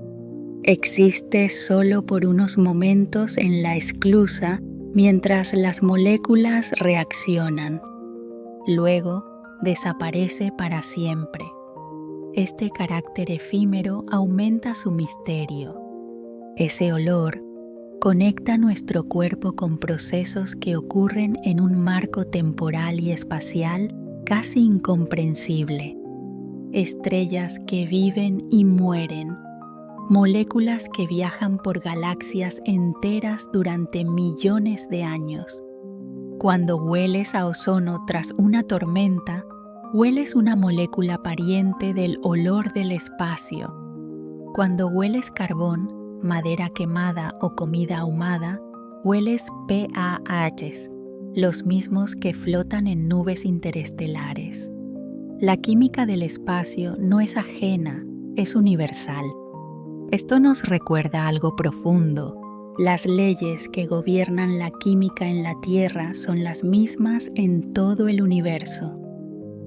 Existe solo por unos momentos en la esclusa mientras las moléculas reaccionan. Luego desaparece para siempre. Este carácter efímero aumenta su misterio. Ese olor conecta nuestro cuerpo con procesos que ocurren en un marco temporal y espacial casi incomprensible. Estrellas que viven y mueren, moléculas que viajan por galaxias enteras durante millones de años. Cuando hueles a ozono tras una tormenta, hueles una molécula pariente del olor del espacio. Cuando hueles carbón, madera quemada o comida ahumada, hueles PAHs, los mismos que flotan en nubes interestelares. La química del espacio no es ajena, es universal. Esto nos recuerda algo profundo. Las leyes que gobiernan la química en la Tierra son las mismas en todo el universo.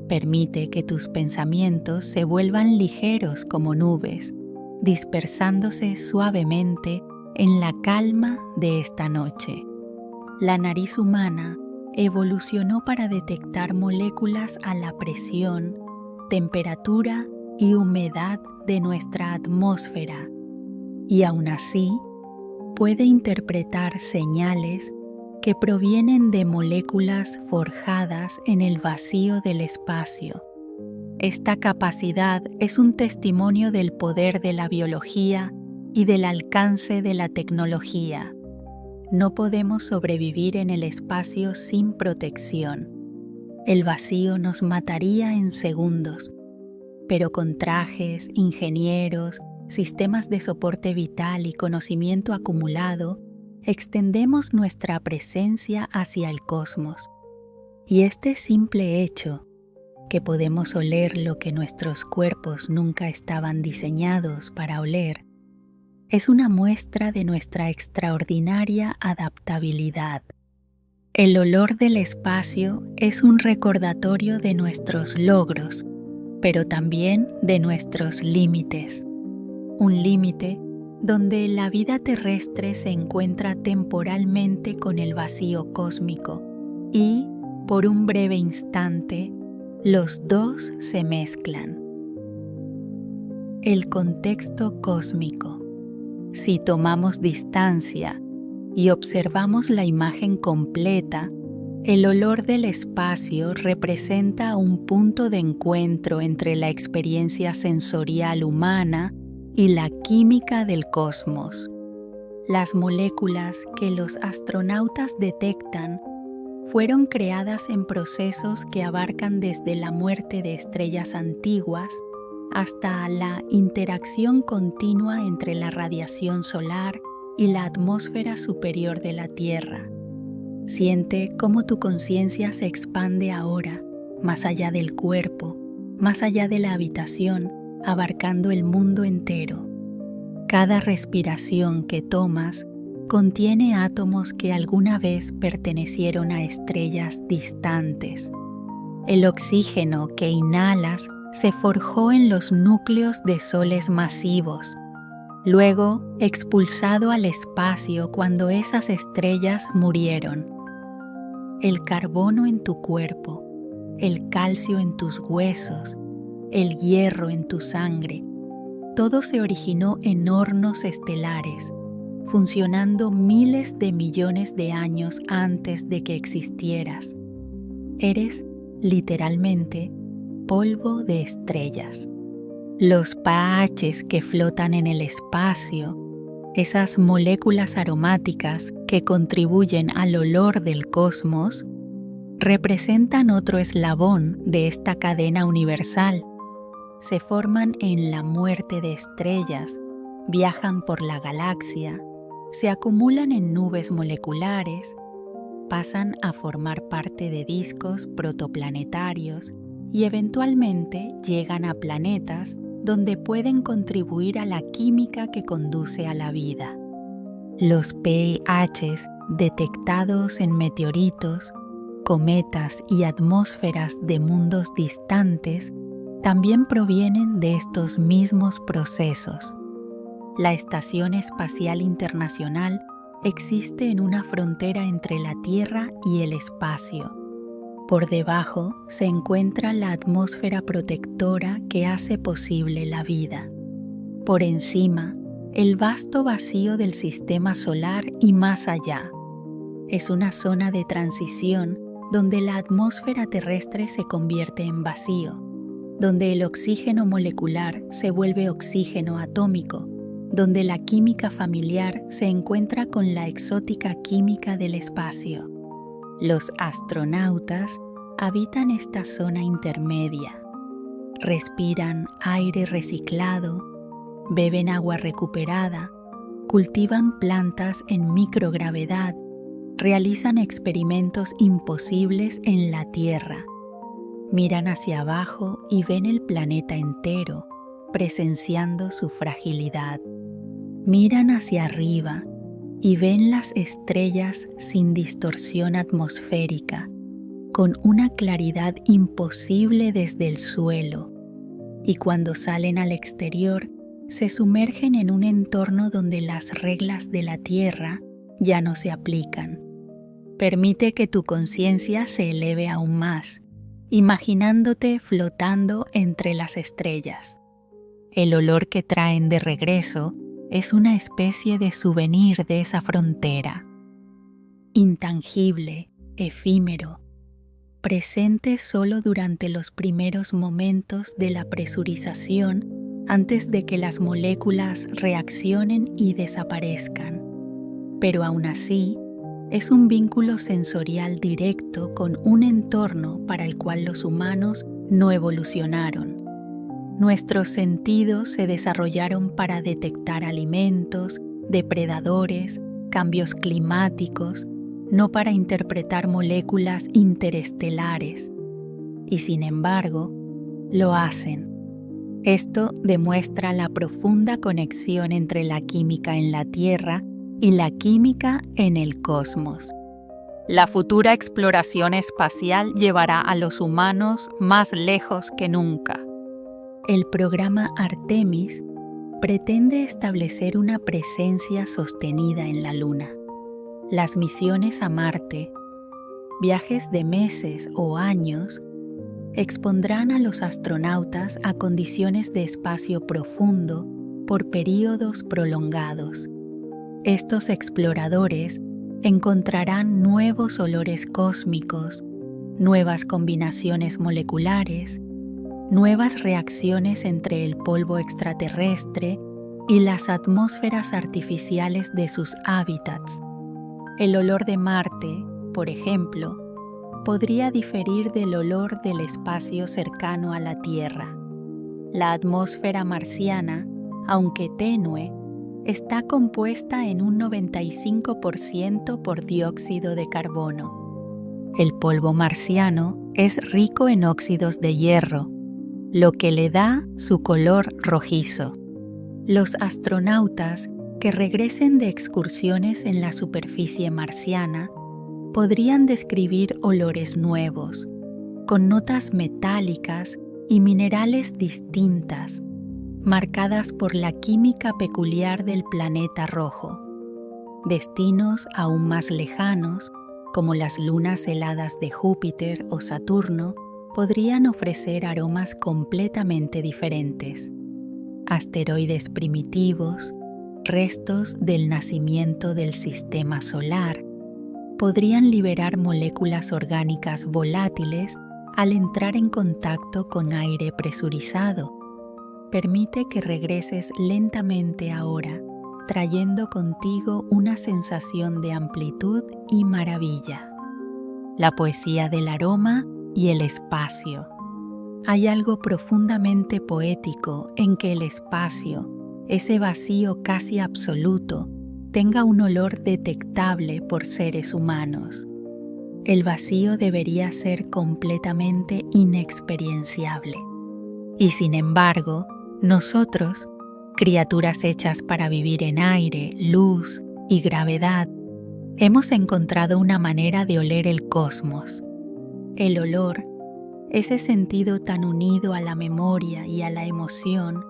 Permite que tus pensamientos se vuelvan ligeros como nubes, dispersándose suavemente en la calma de esta noche. La nariz humana evolucionó para detectar moléculas a la presión, temperatura y humedad de nuestra atmósfera, y aún así puede interpretar señales que provienen de moléculas forjadas en el vacío del espacio. Esta capacidad es un testimonio del poder de la biología y del alcance de la tecnología. No podemos sobrevivir en el espacio sin protección. El vacío nos mataría en segundos, pero con trajes, ingenieros, sistemas de soporte vital y conocimiento acumulado, extendemos nuestra presencia hacia el cosmos. Y este simple hecho, que podemos oler lo que nuestros cuerpos nunca estaban diseñados para oler, es una muestra de nuestra extraordinaria adaptabilidad. El olor del espacio es un recordatorio de nuestros logros, pero también de nuestros límites. Un límite donde la vida terrestre se encuentra temporalmente con el vacío cósmico y, por un breve instante, los dos se mezclan. El contexto cósmico. Si tomamos distancia y observamos la imagen completa, el olor del espacio representa un punto de encuentro entre la experiencia sensorial humana y la química del cosmos. Las moléculas que los astronautas detectan fueron creadas en procesos que abarcan desde la muerte de estrellas antiguas hasta la interacción continua entre la radiación solar y la atmósfera superior de la Tierra. Siente cómo tu conciencia se expande ahora, más allá del cuerpo, más allá de la habitación, abarcando el mundo entero. Cada respiración que tomas contiene átomos que alguna vez pertenecieron a estrellas distantes. El oxígeno que inhalas se forjó en los núcleos de soles masivos, luego expulsado al espacio cuando esas estrellas murieron. El carbono en tu cuerpo, el calcio en tus huesos, el hierro en tu sangre, todo se originó en hornos estelares, funcionando miles de millones de años antes de que existieras. Eres, literalmente, polvo de estrellas. Los PAHs que flotan en el espacio, esas moléculas aromáticas que contribuyen al olor del cosmos, representan otro eslabón de esta cadena universal. Se forman en la muerte de estrellas, viajan por la galaxia, se acumulan en nubes moleculares, pasan a formar parte de discos protoplanetarios y eventualmente llegan a planetas donde pueden contribuir a la química que conduce a la vida. Los PIHs detectados en meteoritos, cometas y atmósferas de mundos distantes también provienen de estos mismos procesos. La Estación Espacial Internacional existe en una frontera entre la Tierra y el espacio. Por debajo se encuentra la atmósfera protectora que hace posible la vida. Por encima, el vasto vacío del sistema solar y más allá. Es una zona de transición donde la atmósfera terrestre se convierte en vacío, donde el oxígeno molecular se vuelve oxígeno atómico, donde la química familiar se encuentra con la exótica química del espacio. Los astronautas habitan esta zona intermedia. Respiran aire reciclado, beben agua recuperada, cultivan plantas en microgravedad, realizan experimentos imposibles en la Tierra. Miran hacia abajo y ven el planeta entero, presenciando su fragilidad. Miran hacia arriba y ven las estrellas sin distorsión atmosférica, con una claridad imposible desde el suelo, y cuando salen al exterior, se sumergen en un entorno donde las reglas de la Tierra ya no se aplican. Permite que tu conciencia se eleve aún más, imaginándote flotando entre las estrellas. El olor que traen de regreso es una especie de souvenir de esa frontera. Intangible, efímero, presente solo durante los primeros momentos de la presurización antes de que las moléculas reaccionen y desaparezcan. Pero aún así, es un vínculo sensorial directo con un entorno para el cual los humanos no evolucionaron. Nuestros sentidos se desarrollaron para detectar alimentos, depredadores, cambios climáticos, no para interpretar moléculas interestelares. Y sin embargo, lo hacen. Esto demuestra la profunda conexión entre la química en la Tierra y la química en el cosmos. La futura exploración espacial llevará a los humanos más lejos que nunca. El programa Artemis pretende establecer una presencia sostenida en la Luna. Las misiones a Marte, viajes de meses o años, expondrán a los astronautas a condiciones de espacio profundo por períodos prolongados. Estos exploradores encontrarán nuevos olores cósmicos, nuevas combinaciones moleculares, nuevas reacciones entre el polvo extraterrestre y las atmósferas artificiales de sus hábitats. El olor de Marte, por ejemplo, podría diferir del olor del espacio cercano a la Tierra. La atmósfera marciana, aunque tenue, está compuesta en un 95% por dióxido de carbono. El polvo marciano es rico en óxidos de hierro, lo que le da su color rojizo. Los astronautas que regresen de excursiones en la superficie marciana podrían describir olores nuevos, con notas metálicas y minerales distintas, marcadas por la química peculiar del planeta rojo. Destinos aún más lejanos, como las lunas heladas de Júpiter o Saturno, podrían ofrecer aromas completamente diferentes. Asteroides primitivos, restos del nacimiento del sistema solar, podrían liberar moléculas orgánicas volátiles al entrar en contacto con aire presurizado. Permite que regreses lentamente ahora, trayendo contigo una sensación de amplitud y maravilla. La poesía del aroma y el espacio. Hay algo profundamente poético en que el espacio, ese vacío casi absoluto, tenga un olor detectable por seres humanos. el vacío debería ser completamente inexperienciable. Y sin embargo, nosotros, criaturas hechas para vivir en aire, luz y gravedad, hemos encontrado una manera de oler el cosmos. El olor, ese sentido tan unido a la memoria y a la emoción,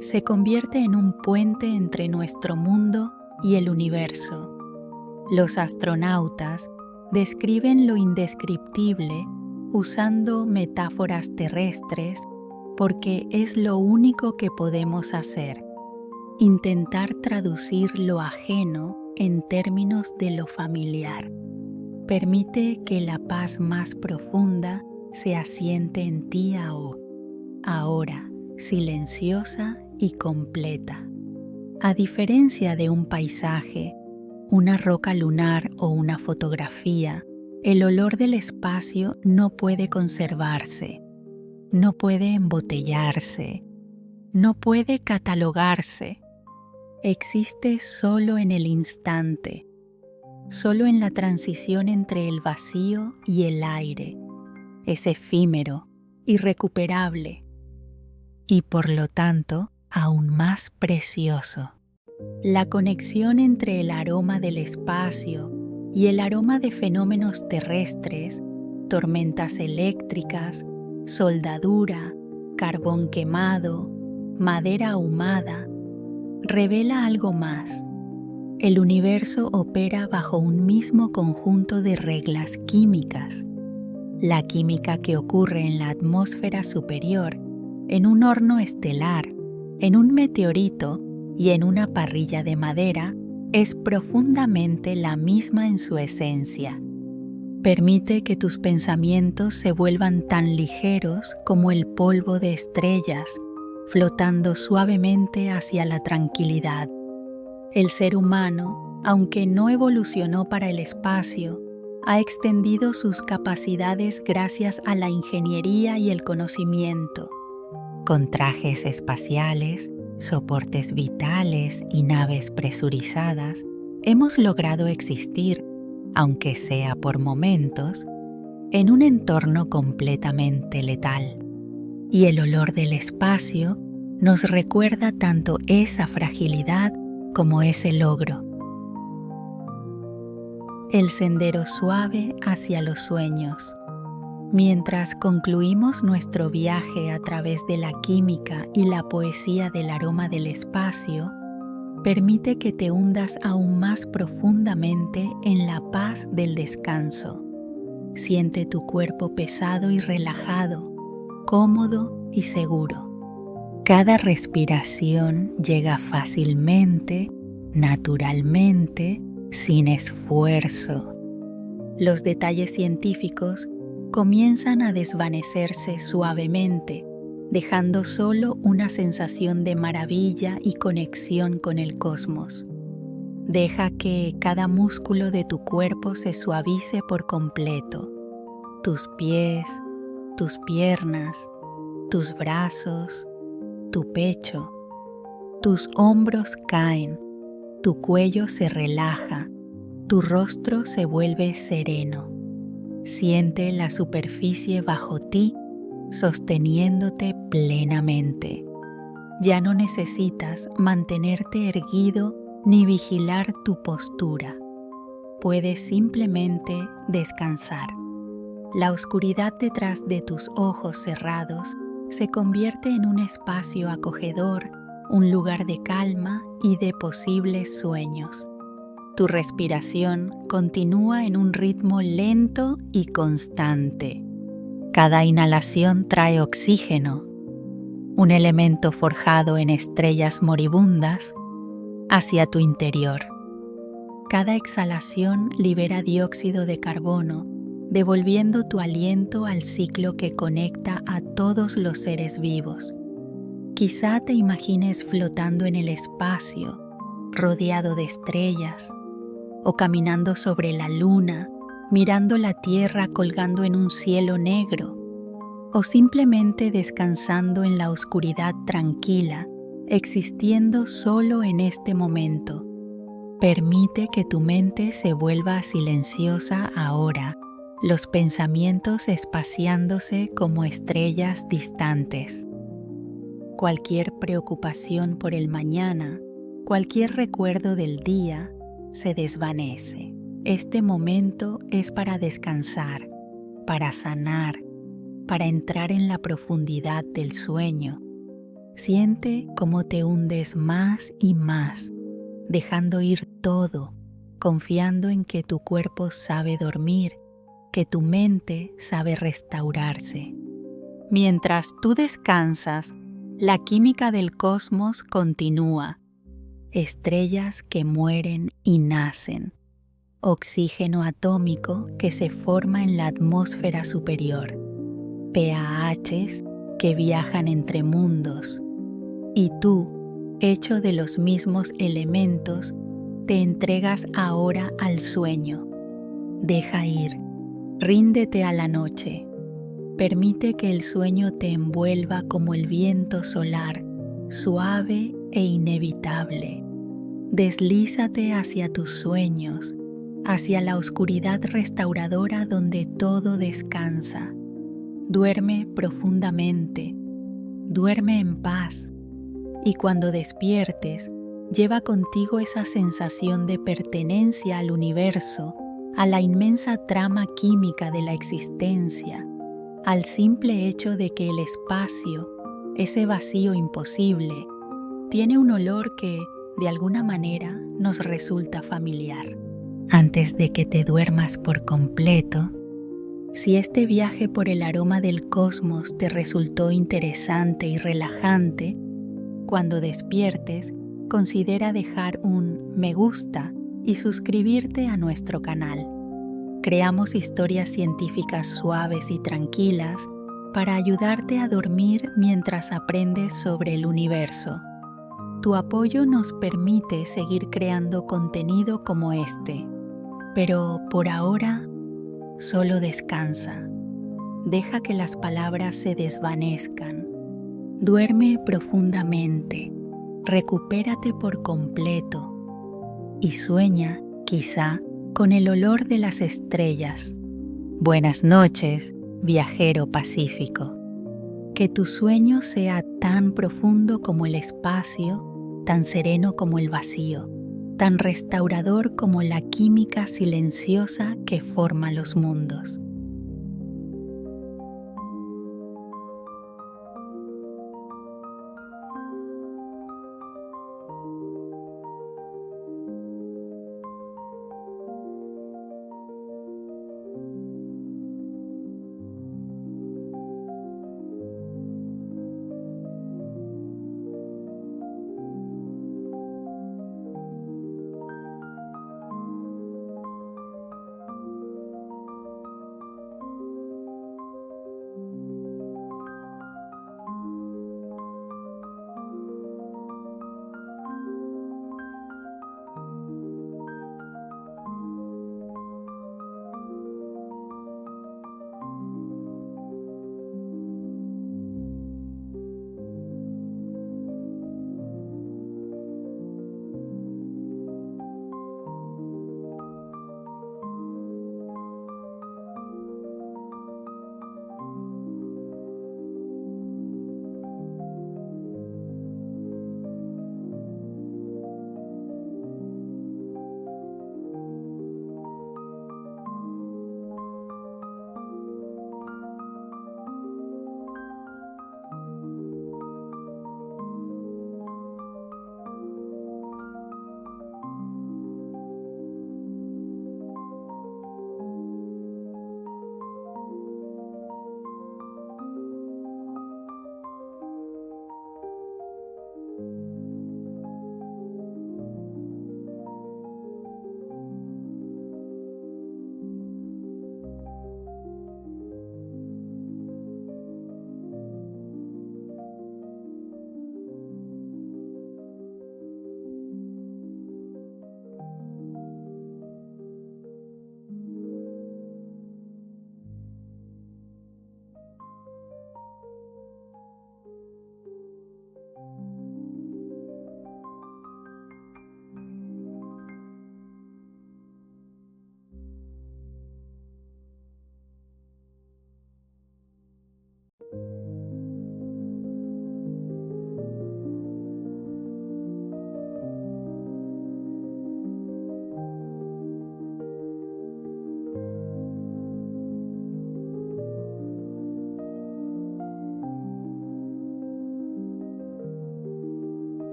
se convierte en un puente entre nuestro mundo y el universo. Los astronautas describen lo indescriptible usando metáforas terrestres porque es lo único que podemos hacer, intentar traducir lo ajeno en términos de lo familiar. Permite que la paz más profunda se asiente en ti ahora, silenciosa y completa. A diferencia de un paisaje, una roca lunar o una fotografía, el olor del espacio no puede conservarse, no puede embotellarse, no puede catalogarse. Existe solo en el instante, solo en la transición entre el vacío y el aire. Es efímero, irrecuperable y por lo tanto aún más precioso. La conexión entre el aroma del espacio y el aroma de fenómenos terrestres, tormentas eléctricas, soldadura, carbón quemado, madera ahumada, revela algo más. El universo opera bajo un mismo conjunto de reglas químicas. La química que ocurre en la atmósfera superior, en un horno estelar, en un meteorito y en una parrilla de madera, es profundamente la misma en su esencia. Permite que tus pensamientos se vuelvan tan ligeros como el polvo de estrellas, flotando suavemente hacia la tranquilidad. El ser humano, aunque no evolucionó para el espacio, ha extendido sus capacidades gracias a la ingeniería y el conocimiento. Con trajes espaciales, soportes vitales y naves presurizadas, hemos logrado existir, aunque sea por momentos, en un entorno completamente letal. Y el olor del espacio nos recuerda tanto esa fragilidad como ese logro. El sendero suave hacia los sueños. Mientras concluimos nuestro viaje a través de la química y la poesía del aroma del espacio, permite que te hundas aún más profundamente en la paz del descanso. Siente tu cuerpo pesado y relajado, cómodo y seguro. Cada respiración llega fácilmente, naturalmente, sin esfuerzo. Los detalles científicos comienzan a desvanecerse suavemente, dejando solo una sensación de maravilla y conexión con el cosmos. Deja que cada músculo de tu cuerpo se suavice por completo. Tus pies, tus piernas, tus brazos, tu pecho. Tus hombros caen, tu cuello se relaja, tu rostro se vuelve sereno. Siente la superficie bajo ti, sosteniéndote plenamente. Ya no necesitas mantenerte erguido ni vigilar tu postura. Puedes simplemente descansar. La oscuridad detrás de tus ojos cerrados se convierte en un espacio acogedor, un lugar de calma y de posibles sueños. Tu respiración continúa en un ritmo lento y constante. Cada inhalación trae oxígeno, un elemento forjado en estrellas moribundas, hacia tu interior. Cada exhalación libera dióxido de carbono, devolviendo tu aliento al ciclo que conecta a todos los seres vivos. Quizá te imagines flotando en el espacio, rodeado de estrellas, o caminando sobre la luna, mirando la tierra colgando en un cielo negro, o simplemente descansando en la oscuridad tranquila, existiendo solo en este momento. Permite que tu mente se vuelva silenciosa ahora los pensamientos espaciándose como estrellas distantes. Cualquier preocupación por el mañana, cualquier recuerdo del día, se desvanece. Este momento es para descansar, para sanar, para entrar en la profundidad del sueño. Siente cómo te hundes más y más, dejando ir todo, confiando en que tu cuerpo sabe dormir, que tu mente sabe restaurarse. Mientras tú descansas, la química del cosmos continúa. Estrellas que mueren y nacen. Oxígeno atómico que se forma en la atmósfera superior. PAHs que viajan entre mundos. Y tú, hecho de los mismos elementos, te entregas ahora al sueño. Deja ir, ríndete a la noche. Permite que el sueño te envuelva como el viento solar, suave e inevitable. Deslízate hacia tus sueños, hacia la oscuridad restauradora donde todo descansa. Duerme profundamente, duerme en paz, y cuando despiertes, lleva contigo esa sensación de pertenencia al universo, a la inmensa trama química de la existencia, al simple hecho de que el espacio, ese vacío imposible, tiene un olor que, de alguna manera, nos resulta familiar. Antes de que te duermas por completo, si este viaje por el aroma del cosmos te resultó interesante y relajante, cuando despiertes, considera dejar un me gusta y suscribirte a nuestro canal. Creamos historias científicas suaves y tranquilas para ayudarte a dormir mientras aprendes sobre el universo. Tu apoyo nos permite seguir creando contenido como este, pero por ahora solo descansa. Deja que las palabras se desvanezcan. Duerme profundamente, recupérate por completo y sueña, quizá, con el olor de las estrellas. Buenas noches, viajero pacífico. Que tu sueño sea tan profundo como el espacio, tan sereno como el vacío, tan restaurador como la química silenciosa que forma los mundos.